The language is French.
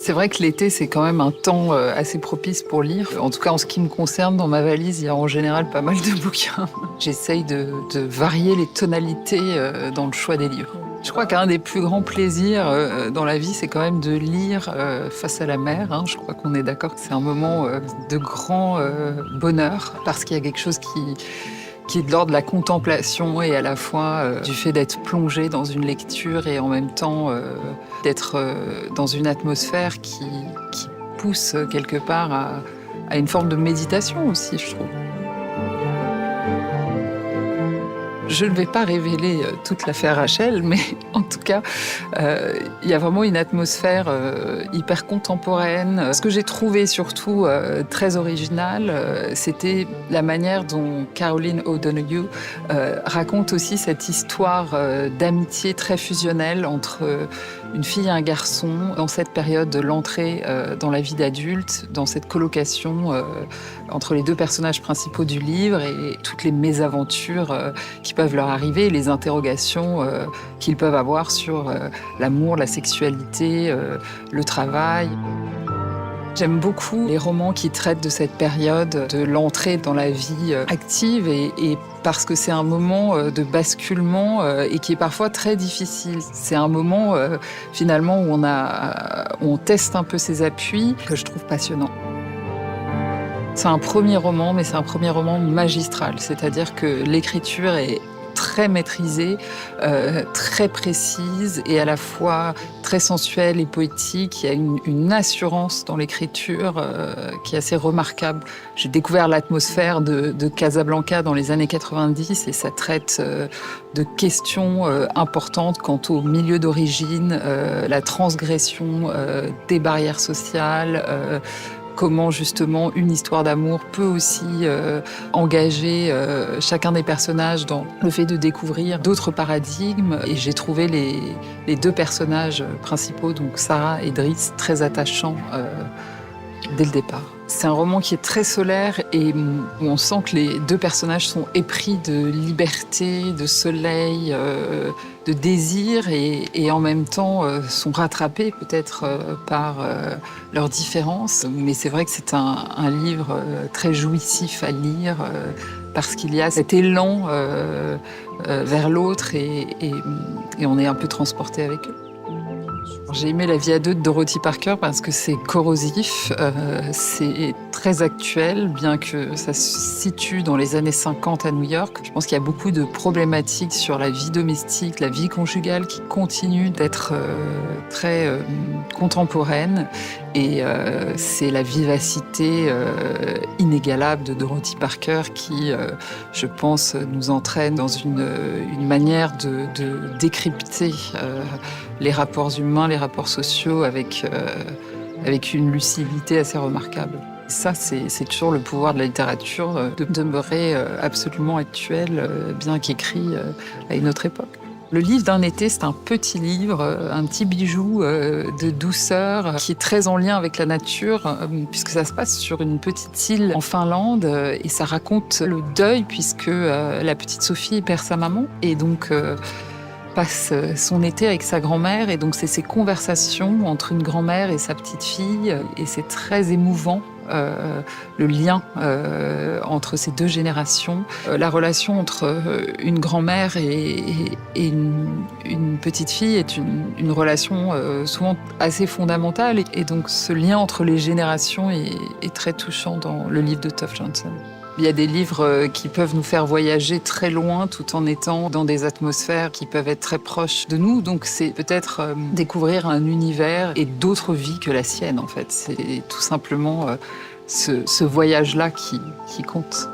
C'est vrai que l'été, c'est quand même un temps assez propice pour lire. En tout cas, en ce qui me concerne, dans ma valise, il y a en général pas mal de bouquins. J'essaye de varier les tonalités dans le choix des livres. Je crois qu'un des plus grands plaisirs dans la vie, c'est quand même de lire face à la mer. Hein. Je crois qu'on est d'accord que c'est un moment de grand bonheur, parce qu'il y a quelque chose qui est de l'ordre de la contemplation et à la fois du fait d'être plongé dans une lecture et en même temps d'être dans une atmosphère qui pousse quelque part à une forme de méditation aussi, je trouve. Je ne vais pas révéler toute l'affaire Rachel, mais en tout cas, il y a vraiment une atmosphère hyper contemporaine. Ce que j'ai trouvé surtout très original, c'était la manière dont Caroline O'Donoghue raconte aussi cette histoire d'amitié très fusionnelle entre une fille et un garçon dans cette période de l'entrée dans la vie d'adulte, dans cette colocation entre les deux personnages principaux du livre et toutes les mésaventures qui peuvent leur arriver, les interrogations qu'ils peuvent avoir sur l'amour, la sexualité, le travail. J'aime beaucoup les romans qui traitent de cette période de l'entrée dans la vie active et parce que c'est un moment de basculement et qui est parfois très difficile. C'est un moment finalement où on teste un peu ses appuis que je trouve passionnant. C'est un premier roman, mais c'est un premier roman magistral, c'est-à-dire que l'écriture est très maîtrisée, très précise et à la fois très sensuelle et poétique. Il y a une assurance dans l'écriture qui est assez remarquable. J'ai découvert l'atmosphère de Casablanca dans les années 90 et ça traite de questions importantes quant au milieu d'origine, la transgression des barrières sociales, comment justement une histoire d'amour peut aussi engager chacun des personnages dans le fait de découvrir d'autres paradigmes. Et j'ai trouvé les deux personnages principaux, donc Sarah et Driss, très attachants dès le départ. C'est un roman qui est très solaire et où on sent que les deux personnages sont épris de liberté, de soleil, de désir et en même temps sont rattrapés peut-être par leurs différences. Mais c'est vrai que c'est un livre très jouissif à lire parce qu'il y a cet élan vers l'autre et on est un peu transporté avec eux. J'ai aimé La vie à deux de Dorothy Parker parce que c'est corrosif, c'est très actuel, bien que ça se situe dans les années 50 à New York. Je pense qu'il y a beaucoup de problématiques sur la vie domestique, la vie conjugale qui continuent d'être très contemporaines. Et c'est la vivacité inégalable de Dorothy Parker qui, je pense, nous entraîne dans une manière de décrypter les rapports humains, les rapports sociaux avec une lucidité assez remarquable. Ça, c'est toujours le pouvoir de la littérature, de demeurer absolument actuel, bien qu'écrit à une autre époque. Le livre d'un été, c'est un petit livre, un petit bijou de douceur qui est très en lien avec la nature, puisque ça se passe sur une petite île en Finlande et ça raconte le deuil puisque la petite Sophie perd sa maman et donc passe son été avec sa grand-mère et donc c'est ces conversations entre une grand-mère et sa petite fille et c'est très émouvant. Le lien entre ces deux générations, la relation entre une grand-mère et une petite fille est une relation souvent assez fondamentale et donc ce lien entre les générations est très touchant dans le livre de Tove Jansson. Il y a des livres qui peuvent nous faire voyager très loin tout en étant dans des atmosphères qui peuvent être très proches de nous. Donc c'est peut-être découvrir un univers et d'autres vies que la sienne en fait. C'est tout simplement ce voyage-là qui compte.